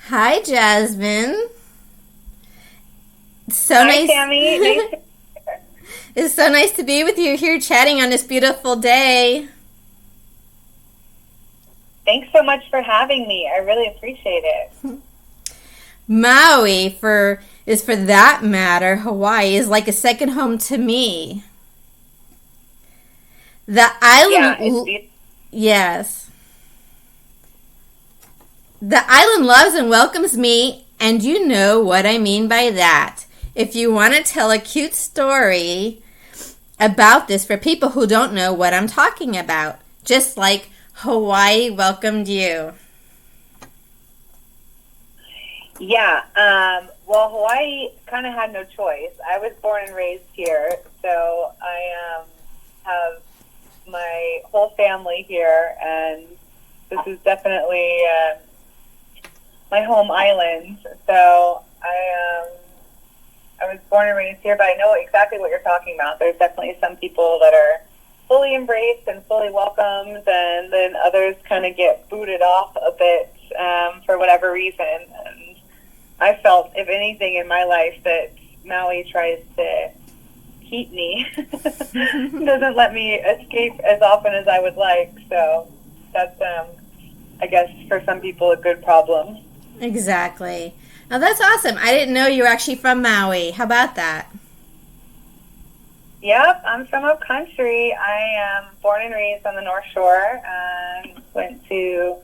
Hi, Jasmine. So Hi, nice. Tammy. Nice to It's so nice to be with you here chatting on this beautiful day. Thanks so much for having me. I really appreciate it. Maui for is for that matter, Hawaii is like a second home to me. The Yeah, it's island beautiful. yes. The island loves and welcomes me, and you know what I mean by that. If you want to tell a cute story about this for people who don't know what I'm talking about, just like Hawaii welcomed you. Yeah. Well, Hawaii kind of had no choice. I was born and raised here, so I have my whole family here, and this is definitely my home island. So I was born and raised here, but I know exactly what you're talking about. There's definitely some people that are fully embraced and fully welcomed, and then others kind of get booted off a bit for whatever reason. And I felt, if anything, in my life that Maui tries to keep me, doesn't let me escape as often as I would like. So that's, I guess, for some people, a good problem. Exactly. Now that's awesome. I didn't know you were actually from Maui. How about that? Yep, I'm from Up Country. I am born and raised on the North Shore and went to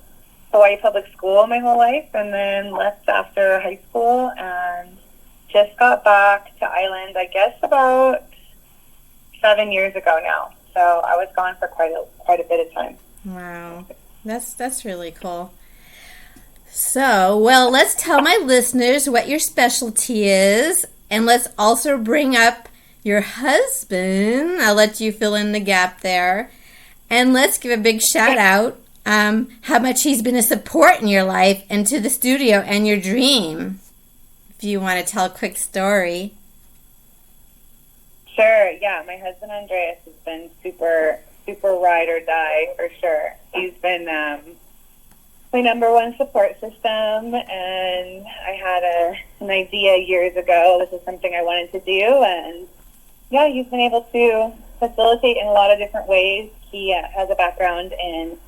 Hawaii Public School my whole life and then left after high school and just got back to Island, I guess, about 7 years ago now. So I was gone for quite a bit of time. Wow. That's really cool. So, well, let's tell my listeners what your specialty is, and let's also bring up your husband. I'll let you fill in the gap there. And let's give a big shout out how much he's been a support in your life and to the studio and your dream. If you want to tell a quick story. Sure, yeah. My husband Andreas has been super ride or die for sure. He's been my number one support system, and I had an idea years ago. This is something I wanted to do, and yeah, he's been able to facilitate in a lot of different ways. He has a background in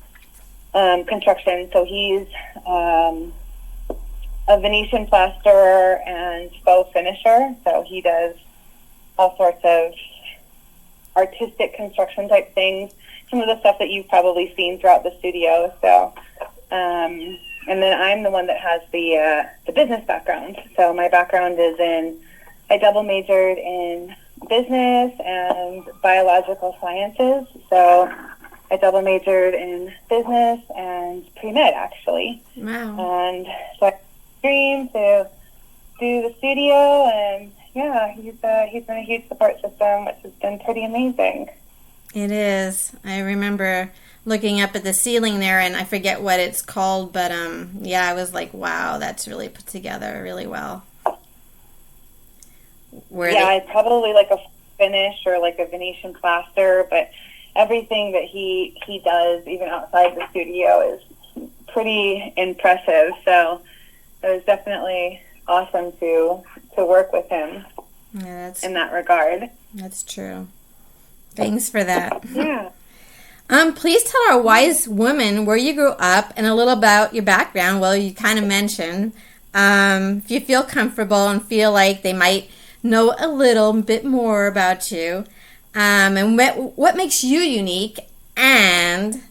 construction, so he's a Venetian plasterer and faux finisher. So he does all sorts of artistic construction type things. Some of the stuff that you've probably seen throughout the studio. So, and then I'm the one that has the business background. So my background is I double majored in business and biological sciences. So I double majored in business and pre-med actually. Wow. And so I dream to do the studio, and yeah, he's been a huge support system, which has been pretty amazing. It is. I remember looking up at the ceiling there, and I forget what it's called, but yeah, I was like, wow, that's really put together really well. Where Yeah, they, it's probably like a finish or like a Venetian plaster, but everything that he does, even outside the studio, is pretty impressive. So it was definitely awesome to work with him yeah, in that regard. that's true. Thanks for that. Yeah. Please tell our wise woman where you grew up and a little about your background. Well, you kind of mentioned. If you feel comfortable and feel like they might know a little bit more about you, and what makes you unique and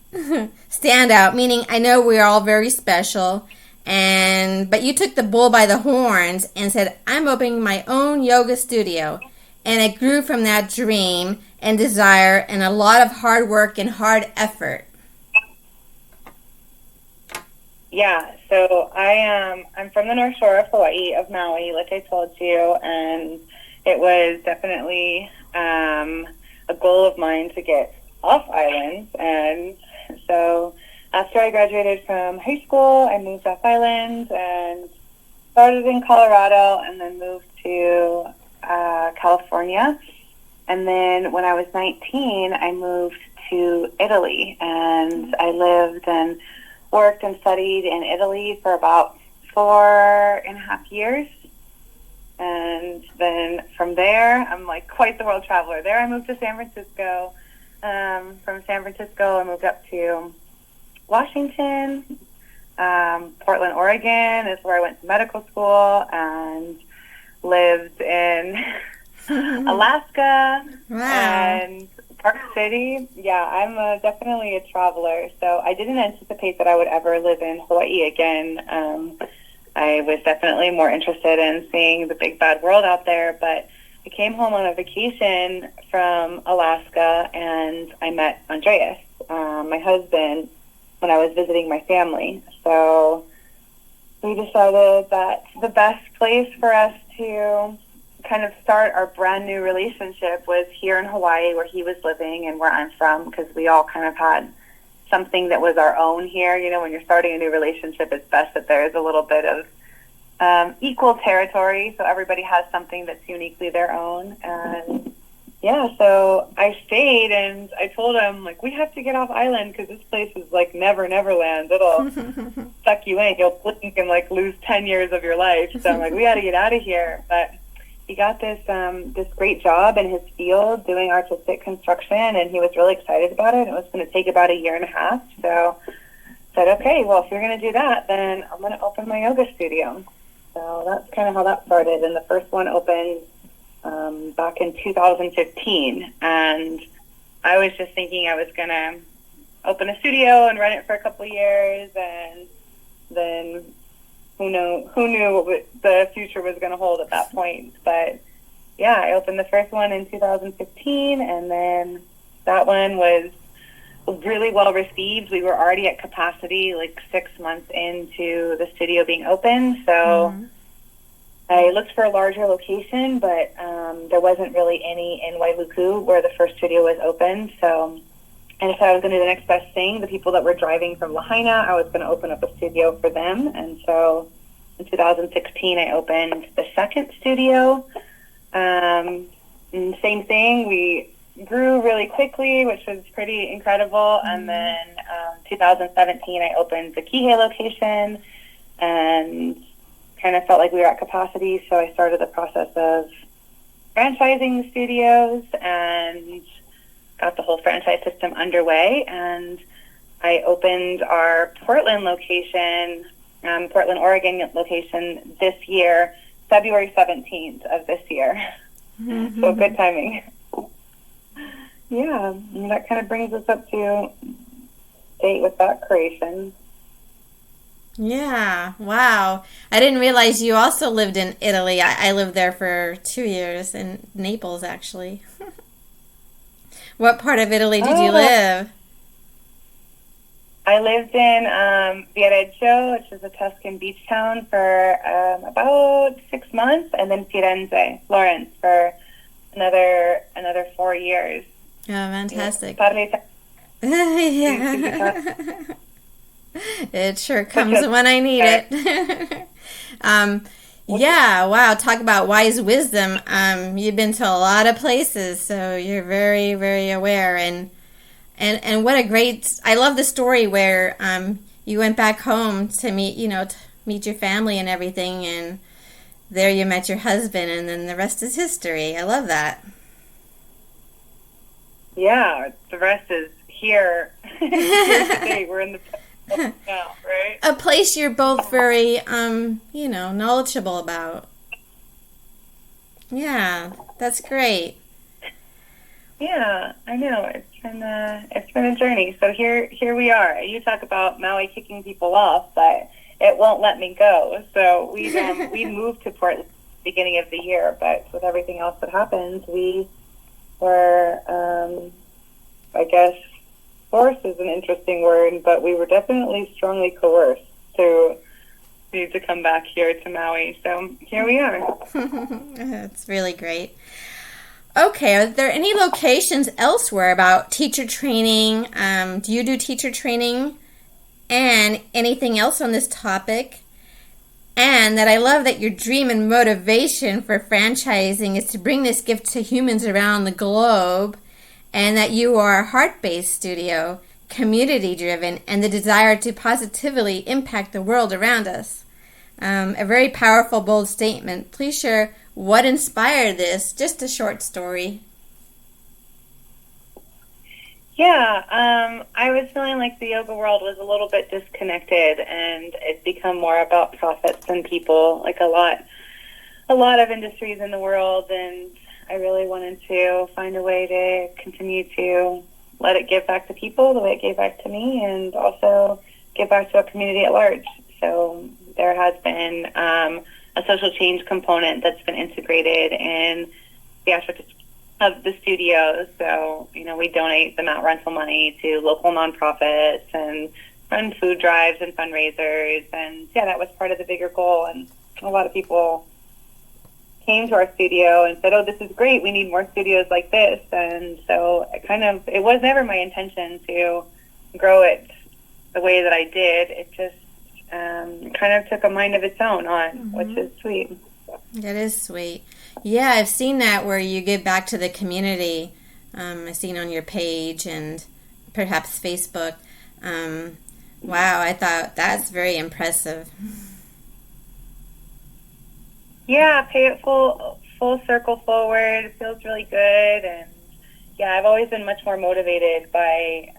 stand out. Meaning, I know we're all very special, but you took the bull by the horns and said, "I'm opening my own yoga studio," and it grew from that dream and desire and a lot of hard work and hard effort. Yeah, so I'm from the North Shore of Hawaii, of Maui, like I told you, and it was definitely a goal of mine to get off island. And so after I graduated from high school, I moved off island and started in Colorado, and then moved to California. And then when I was 19, I moved to Italy, and I lived and worked and studied in Italy for about 4.5 years. And then from there, I'm like quite the world traveler. There I moved to San Francisco. From San Francisco, I moved up to Washington. Portland, Oregon is where I went to medical school, and lived in Alaska. Wow. And Park City. Yeah, I'm definitely a traveler. So I didn't anticipate that I would ever live in Hawaii again. I was definitely more interested in seeing the big bad world out there, but I came home on a vacation from Alaska, and I met Andreas, my husband, when I was visiting my family. So we decided that the best place for us to kind of start our brand new relationship was here in Hawaii, where he was living and where I'm from, because we all kind of had something that was our own here. You know, when you're starting a new relationship, it's best that there's a little bit of equal territory, so everybody has something that's uniquely their own. And yeah, so I stayed, and I told him, like, we have to get off island because this place is like Neverland. It'll suck you in. You'll blink and like lose 10 years of your life. So I'm like, we got to get out of here. But he got this great job in his field doing artistic construction, and he was really excited about it. It was going to take about 1.5 years. So I said, okay, well, if you're going to do that, then I'm going to open my yoga studio. So that's kind of how that started. And the first one opened back in 2015. And I was just thinking I was going to open a studio and run it for a couple of years, and then who knew what the future was going to hold at that point. But yeah, I opened the first one in 2015, and then that one was really well received. We were already at capacity like 6 months into the studio being open. So I looked for a larger location, but there wasn't really any in Wailuku where the first studio was open. So I decided I was going to do the next best thing. The people that were driving from Lahaina, I was going to open up a studio for them. And so in 2016, I opened the second studio. And same thing. We grew really quickly, which was pretty incredible. And then 2017, I opened the Kihei location and kind of felt like we were at capacity. So I started the process of franchising the studios and got the whole franchise system underway. And I opened our Portland location, Portland, Oregon location this year, February 17th of this year. So good timing. Yeah, and that kind of brings us up to date with that creation. Yeah, wow. I didn't realize you also lived in Italy. I lived there for 2 years, in Naples, actually. What part of Italy did you live? I lived in Viareggio, which is a Tuscan beach town, for about 6 months, and then Firenze, Florence, for another 4 years. Oh, fantastic. Yeah. It sure comes when I need it. Yeah, wow, talk about wise wisdom. You've been to a lot of places, so you're very, very aware. And what a great, I love the story where you went back home to meet your family and everything, and there you met your husband, and then the rest is history. I love that. Yeah, the rest is here. Here today. We're in the now, right? A place you're both very, knowledgeable about. Yeah, that's great. Yeah, I know. It's been a journey. So here we are. You talk about Maui kicking people off, but it won't let me go. So we moved to Portland at the beginning of the year, but with everything else that happened, we were, I guess, forced is an interesting word, but we were definitely strongly coerced to need to come back here to Maui. So here we are. That's really great. Okay, are there any locations elsewhere about teacher training? Do you do teacher training? And anything else on this topic? And that I love that your dream and motivation for franchising is to bring this gift to humans around the globe, and that you are a heart-based studio, community-driven, and the desire to positively impact the world around us. A very powerful, bold statement. Please share what inspired this. Just a short story. Yeah, I was feeling like the yoga world was a little bit disconnected, and it's become more about profits than people, like a lot of industries in the world, and I really wanted to find a way to continue to let it give back to people the way it gave back to me, and also give back to a community at large. So there has been a social change component that's been integrated in the aspect of the studio. So, we donate the mat rental money to local nonprofits and run food drives and fundraisers. And yeah, that was part of the bigger goal. And a lot of people came to our studio and said, "Oh, this is great. We need more studios like this." And so it was never my intention to grow it the way that I did. It just kind of took a mind of its own on, which is sweet. That is sweet. Yeah, I've seen that where you give back to the community. I've seen on your page and perhaps Facebook. Wow, I thought that's very impressive. Yeah, pay it full circle forward. It feels really good. And yeah, I've always been much more motivated by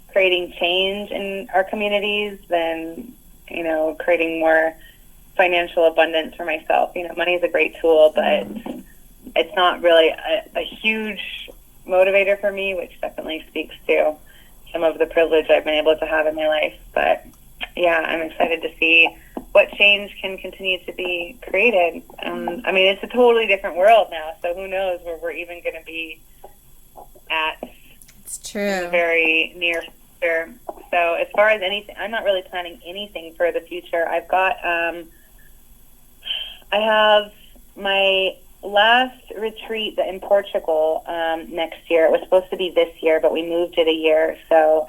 creating change in our communities than, creating more financial abundance for myself. Money is a great tool, but it's not really a huge motivator for me, which definitely speaks to some of the privilege I've been able to have in my life. But yeah, I'm excited to see what change can continue to be created. It's a totally different world now, so who knows where we're even going to be at. It's true. In the very near future. So as far as anything, I'm not really planning anything for the future. I've got I have my last retreat in Portugal next year. It was supposed to be this year, but we moved it a year. So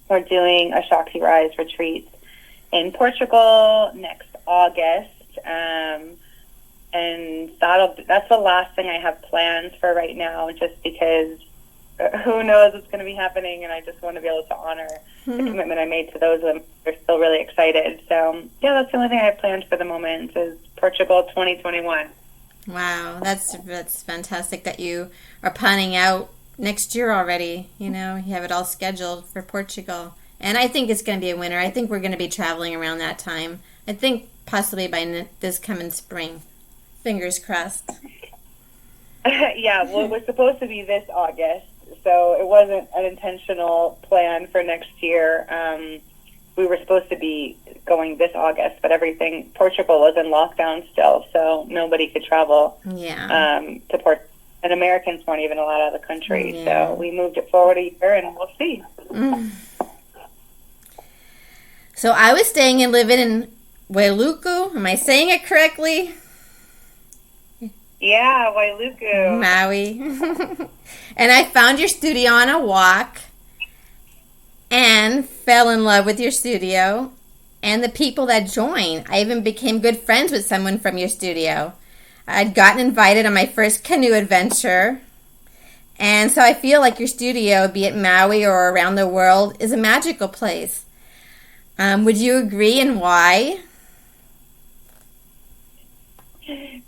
we're doing a Shakti Rise retreat in Portugal next August. And that's the last thing I have plans for right now, just because who knows what's going to be happening, and I just want to be able to honor the commitment I made to those women. They're still really excited. So, yeah, that's the only thing I have planned for the moment is Portugal 2021. Wow, that's fantastic that you are planning out next year already. You have it all scheduled for Portugal. And I think it's going to be a winter. I think we're going to be traveling around that time. I think possibly by this coming spring. Fingers crossed. Yeah, well, it was supposed to be this August, so it wasn't an intentional plan for next year. We were supposed to be going this August, but Portugal was in lockdown still, so nobody could travel to Portugal. And Americans weren't even allowed out of the country, so we moved it forward a year, and we'll see. So I was staying and living in Wailuku. Am I saying it correctly? Yeah, Wailuku. Maui. And I found your studio on a walk and fell in love with your studio and the people that joined. I even became good friends with someone from your studio. I'd gotten invited on my first canoe adventure. And so I feel like your studio, be it Maui or around the world, is a magical place. Would you agree, and why?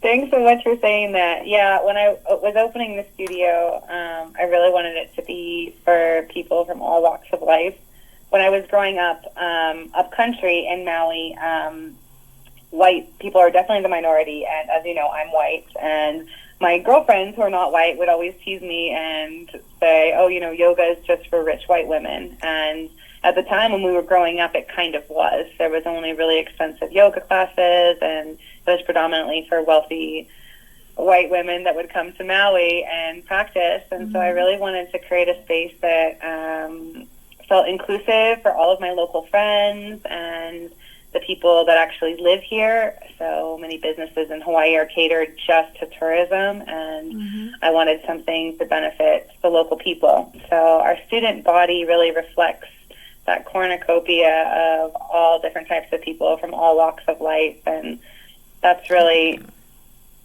Thanks so much for saying that. Yeah, when I was opening the studio, I really wanted it to be for people from all walks of life. When I was growing up, up country in Maui, white people are definitely the minority, and as you know, I'm white, and my girlfriends who are not white would always tease me and say, "Oh, yoga is just for rich white women." And at the time when we were growing up, it kind of was. There was only really expensive yoga classes, and it was predominantly for wealthy white women that would come to Maui and practice. And so I really wanted to create a space that felt inclusive for all of my local friends and the people that actually live here. So many businesses in Hawaii are catered just to tourism, and I wanted something to benefit the local people. So our student body really reflects that cornucopia of all different types of people from all walks of life, and that's really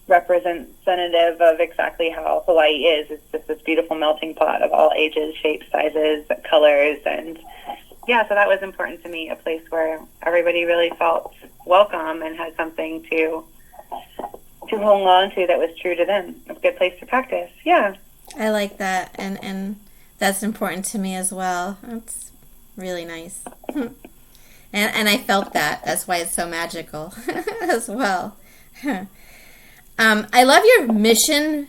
representative of exactly how Hawaii is. It's just this beautiful melting pot of all ages, shapes, sizes, colors, and yeah, so that was important to me, a place where everybody really felt welcome and had something to hold on to that was true to them. A good place to practice. Yeah. I like that, and that's important to me as well. It's really nice. And I felt that. That's why it's so magical as well. I love your mission,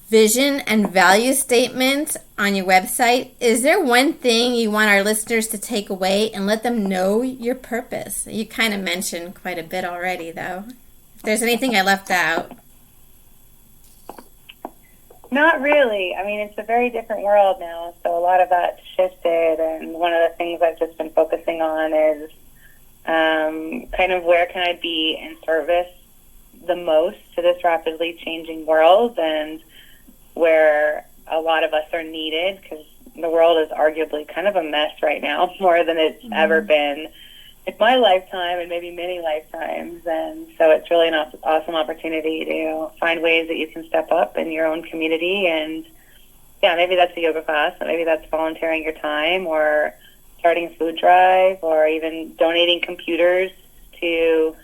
vision, and value statement on your website. Is there one thing you want our listeners to take away and let them know your purpose? You kind of mentioned quite a bit already, though. If there's anything I left out. Not really. I mean, it's a very different world now, so a lot of that's shifted, and one of the things I've just been focusing on is kind of where can I be in service the most to this rapidly changing world, and where a lot of us are needed, because the world is arguably kind of a mess right now, more than it's ever been in my lifetime and maybe many lifetimes. And so it's really an awesome opportunity to find ways that you can step up in your own community. And yeah, maybe that's a yoga class, maybe that's volunteering your time, or starting a food drive, or even donating computers to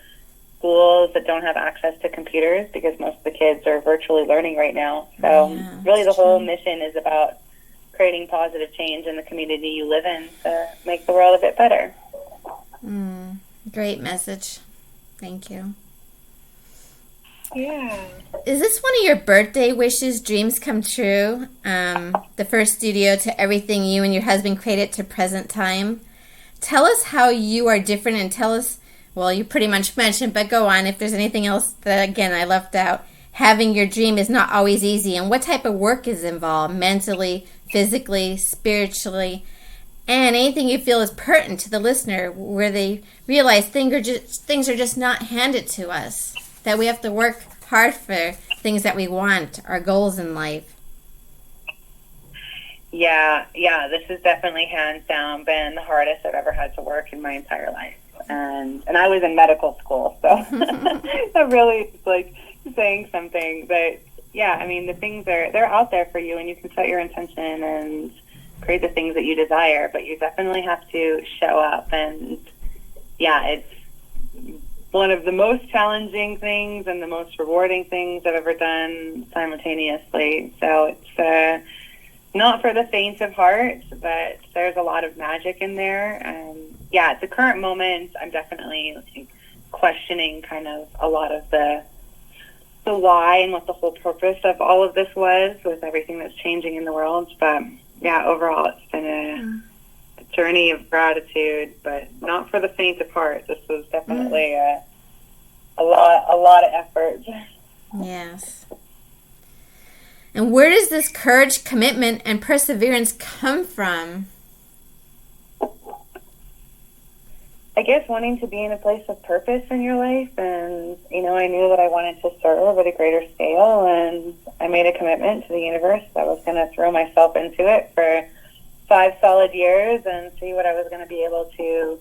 schools that don't have access to computers, because most of the kids are virtually learning right now. So really the whole mission is about creating positive change in the community you live in to make the world a bit better. Great message. Thank you. Yeah. Is this one of your birthday wishes, dreams come true? The first studio to everything you and your husband created to present time. Tell us how you are different, and tell us, well, you pretty much mentioned, but go on if there's anything else that, again, I left out. Having your dream is not always easy, and what type of work is involved, mentally, physically, spiritually, and anything you feel is pertinent to the listener, where they realize things are just not handed to us, that we have to work hard for things that we want, our goals in life. Yeah, this has definitely hands down been the hardest I've ever had to work in my entire life. And I was in medical school, so that really is like saying something. But yeah, I mean, the things they're out there for you, and you can set your intention and create the things that you desire, but you definitely have to show up. And yeah, it's one of the most challenging things and the most rewarding things I've ever done simultaneously. So it's not for the faint of heart, but there's a lot of magic in there. And yeah, at the current moment, I'm definitely questioning kind of a lot of the why and what the whole purpose of all of this was, with everything that's changing in the world. But yeah, overall, it's been a journey of gratitude, but not for the faint of heart. This was definitely a lot of effort. Yes. And where does this courage, commitment, and perseverance come from? I guess wanting to be in a place of purpose in your life, and I knew that I wanted to serve at a greater scale, and I made a commitment to the universe that I was going to throw myself into it for 5 solid years and see what I was going to be able to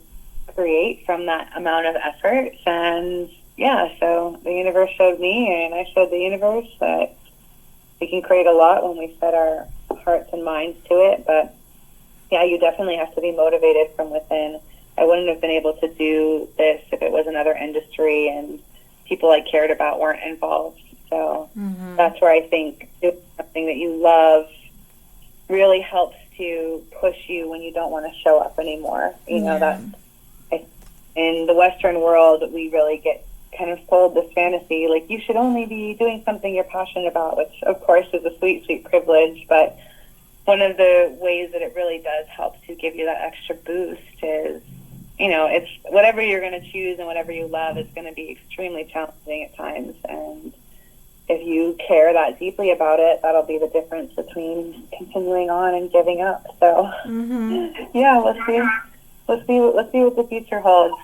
create from that amount of effort. And yeah, so the universe showed me, and I showed the universe that we can create a lot when we set our hearts and minds to it. But yeah, you definitely have to be motivated from within. I wouldn't have been able to do this if it was another industry and people I cared about weren't involved. So that's where I think doing something that you love really helps to push you when you don't want to show up anymore. That in the Western world, we really get kind of sold this fantasy, like you should only be doing something you're passionate about, which of course is a sweet, sweet privilege. But one of the ways that it really does help to give you that extra boost is, it's whatever you're going to choose and whatever you love is going to be extremely challenging at times. And if you care that deeply about it, that'll be the difference between continuing on and giving up. So yeah, let's see what the future holds.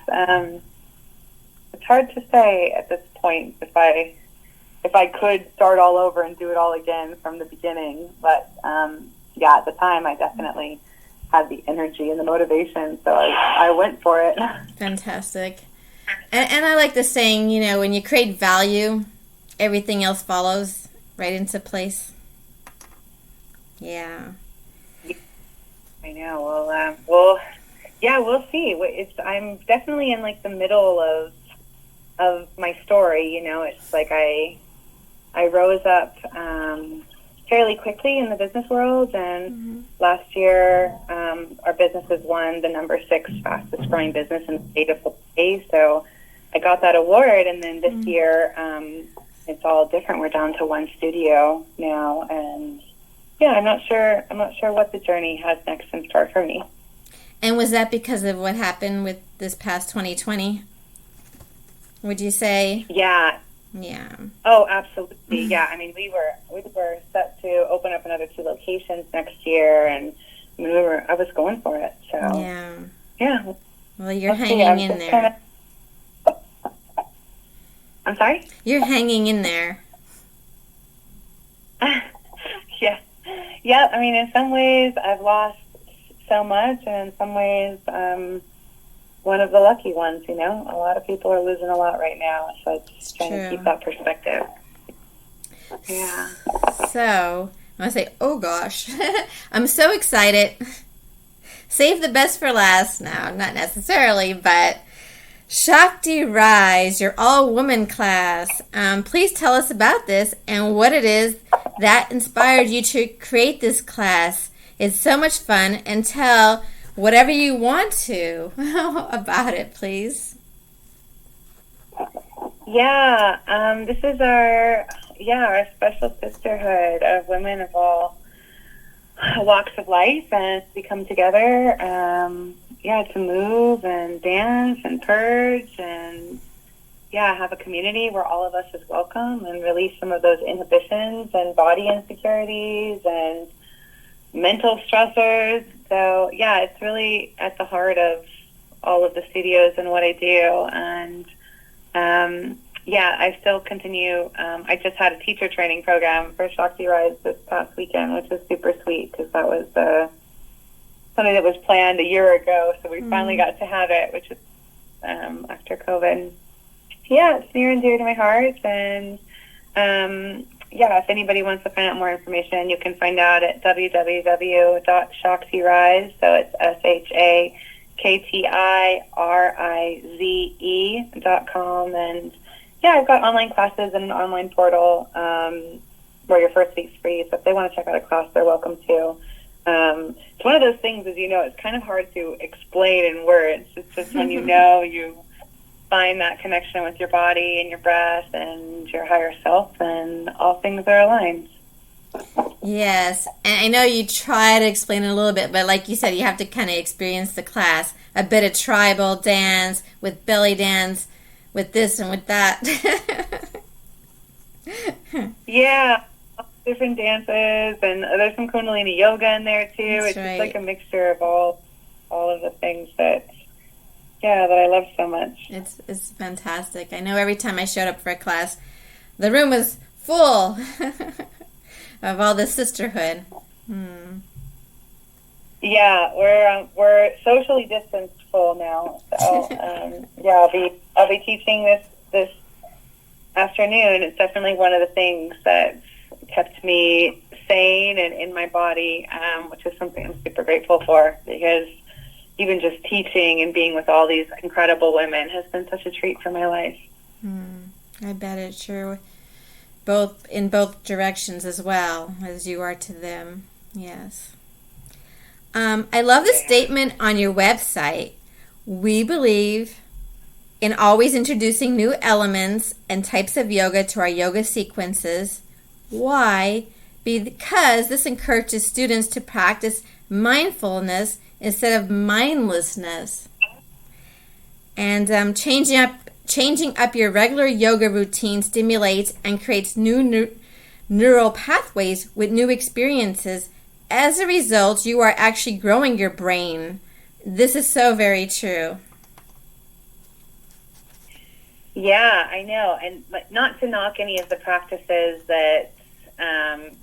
It's hard to say at this point if I could start all over and do it all again from the beginning. But yeah, at the time, I definitely had the energy and the motivation, so I went for it. Fantastic. And I like the saying, when you create value, everything else follows right into place. Yeah. I know. Well, Yeah, we'll see. I'm definitely in like the middle of my story. It's like I rose up fairly quickly in the business world, and last year our business has won the number 6 fastest growing business in the state of Hawaii. So I got that award, and then this year it's all different. We're down to 1 studio now, and yeah, I'm not sure what the journey has next in store for me. And was that because of what happened with this past 2020? Would you say? Yeah. Yeah. Oh, absolutely. Yeah. I mean, we were set to open up another 2 locations next year, and I mean, I was going for it. So yeah. Well, you're hanging in there. I'm sorry? You're hanging in there. Yeah. Yeah. I mean, in some ways, I've lost so much, and in some ways, one of the lucky ones. A lot of people are losing a lot right now, so it's trying to keep that perspective. Yeah. So I want to say, oh gosh, I'm so excited. Save the best for last now, not necessarily, but Shakti Rise, your all-woman class. Please tell us about this and what it is that inspired you to create this class. It's so much fun, and tell whatever you want to about it, please. Yeah, this is our special sisterhood of women of all walks of life, and we come together, to move and dance and purge, and have a community where all of us is welcome, and release some of those inhibitions and body insecurities and mental stressors. So it's really at the heart of all of the studios and what I do. And I still continue. I just had a teacher training program for Shakti Rise this past weekend, which was super sweet, because that was something that was planned a year ago. So we finally got to have it, which is after COVID. Yeah, it's near and dear to my heart. And if anybody wants to find out more information, you can find out at www.ShaktiRize. So it's ShaktiRize.com. And I've got online classes and an online portal where your first week's free. So if they want to check out a class, they're welcome to. It's one of those things, as it's kind of hard to explain in words. It's just when you find that connection with your body and your breath and your higher self, and all things are aligned. Yes, and I know you try to explain it a little bit, but like you said, you have to kind of experience the class. A bit of tribal dance with belly dance, with this and with that. Yeah, different dances, and there's some Kundalini yoga in there too. That's it's right. Just like a mixture of all of the things that I love so much. It's fantastic. I know every time I showed up for a class, the room was full of all this sisterhood. Yeah, we're socially distanced full now. So I'll be teaching this afternoon. It's definitely one of the things that's kept me sane and in my body, which is something I'm super grateful for, because even just teaching and being with all these incredible women has been such a treat for my life. I bet it sure. In both directions as well as you are to them. Yes. I love the statement on your website. We believe in always introducing new elements and types of yoga to our yoga sequences. Why? Because this encourages students to practice mindfulness instead of mindlessness. And changing up your regular yoga routine stimulates and creates new neural pathways with new experiences. As a result, you are actually growing your brain. This is so very true. Yeah, I know. And not to knock any of the practices that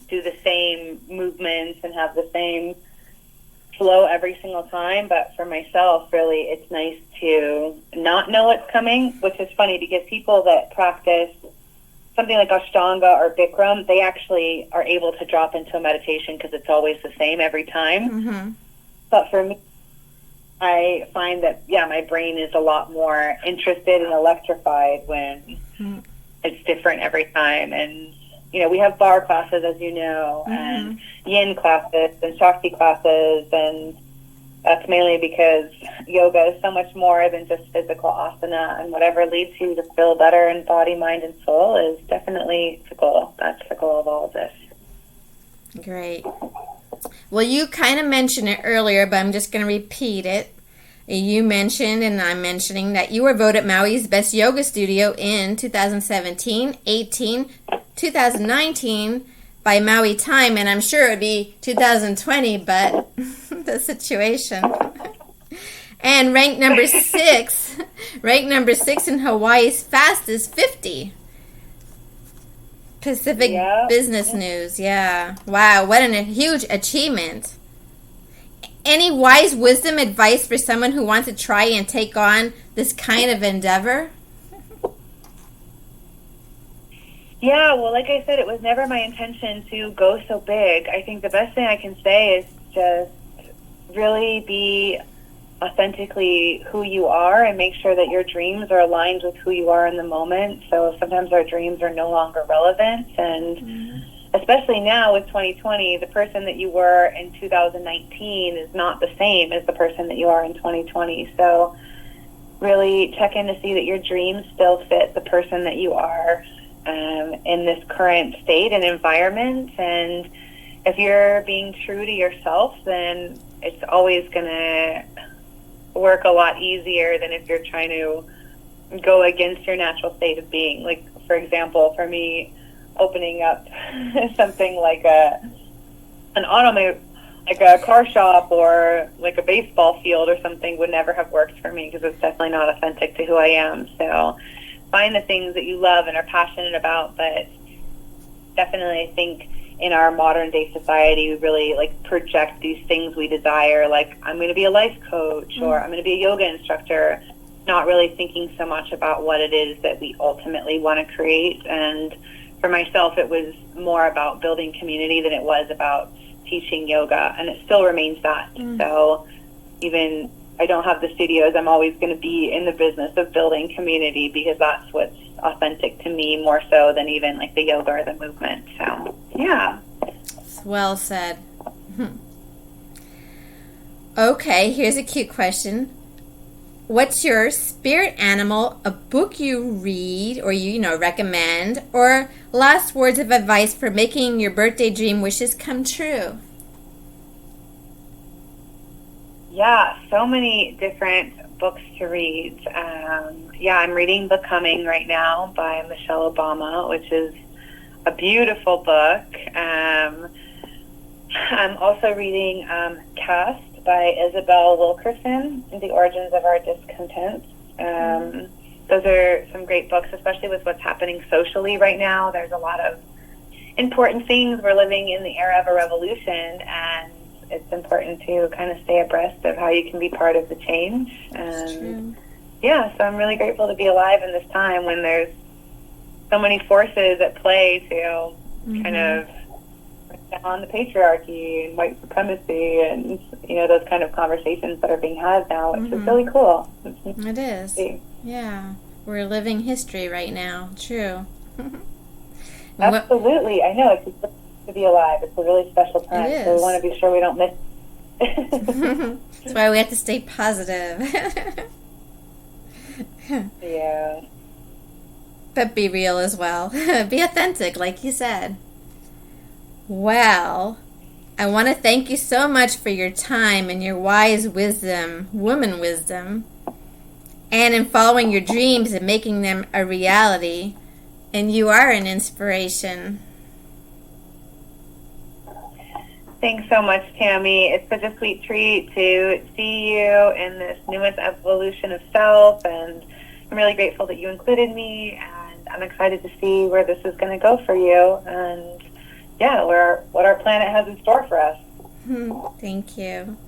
do the same movements and have the same flow every single time, but for myself, really, it's nice to not know what's coming, which is funny because people that practice something like Ashtanga or Bikram, they actually are able to drop into a meditation because it's always the same every time. But for me, I find that, my brain is a lot more interested and electrified when it's different every time. And, we have bar classes, as you know, and yin classes and Shakti classes, and that's mainly because yoga is so much more than just physical asana, and whatever leads you to feel better in body, mind, and soul is definitely the goal. That's the goal of all of this. Great. Well, you kind of mentioned it earlier, but I'm just going to repeat it. You mentioned, and I'm mentioning, that you were voted Maui's best yoga studio in 2017, 18, 2019 by Maui Time, and I'm sure it would be 2020, but the situation. And ranked number 6 in Hawaii's fastest 50. Pacific Business News, yeah. Wow, what a huge achievement. Any wise wisdom advice for someone who wants to try and take on this kind of endeavor? Yeah, well, like I said, it was never my intention to go so big. I think the best thing I can say is just really be authentically who you are and make sure that your dreams are aligned with who you are in the moment. So sometimes our dreams are no longer relevant, and especially now with 2020, the person that you were in 2019 is not the same as the person that you are in 2020. So really check in to see that your dreams still fit the person that you are in this current state and environment. And if you're being true to yourself, then it's always going to work a lot easier than if you're trying to go against your natural state of being. Like, for example, for me, opening up something like an like a car shop or like a baseball field or something would never have worked for me, because it's definitely not authentic to who I am. So find the things that you love and are passionate about. But definitely, I think in our modern day society, we really like project these things we desire, like I'm going to be a life coach or I'm going to be a yoga instructor, not really thinking so much about what it is that we ultimately want to create. And for myself, it was more about building community than it was about teaching yoga, and it still remains that. So even I don't have the studios, I'm always going to be in the business of building community, because that's what's authentic to me more so than even like the yoga or the movement. So yeah. Well said. Okay, here's a cute question. What's your spirit animal, a book you read or you recommend, or last words of advice for making your birthday dream wishes come true? Yeah, so many different books to read. I'm reading Becoming right now by Michelle Obama, which is a beautiful book. I'm also reading Cast by Isabel Wilkerson, The Origins of Our Discontent. Those are some great books, especially with what's happening socially right now. There's a lot of important things. We're living in the era of a revolution, and it's important to kind of stay abreast of how you can be part of the change. And so I'm really grateful to be alive in this time when there's so many forces at play to kind of on the patriarchy and white supremacy and those kind of conversations that are being had now, which is really cool. It is. Yeah, we're living history right now. True. Absolutely. I know, it's just to be alive. It's a really special time, so we want to be sure we don't miss it. That's why we have to stay positive. Yeah. But be real as well. Be authentic, like you said. Well, I want to thank you so much for your time and your wise wisdom, woman wisdom, and in following your dreams and making them a reality. And you are an inspiration. Thanks so much, Tammy. It's such a sweet treat to see you in this newest evolution of self, and I'm really grateful that you included me, and I'm excited to see where this is going to go for you, and what our planet has in store for us. Thank you.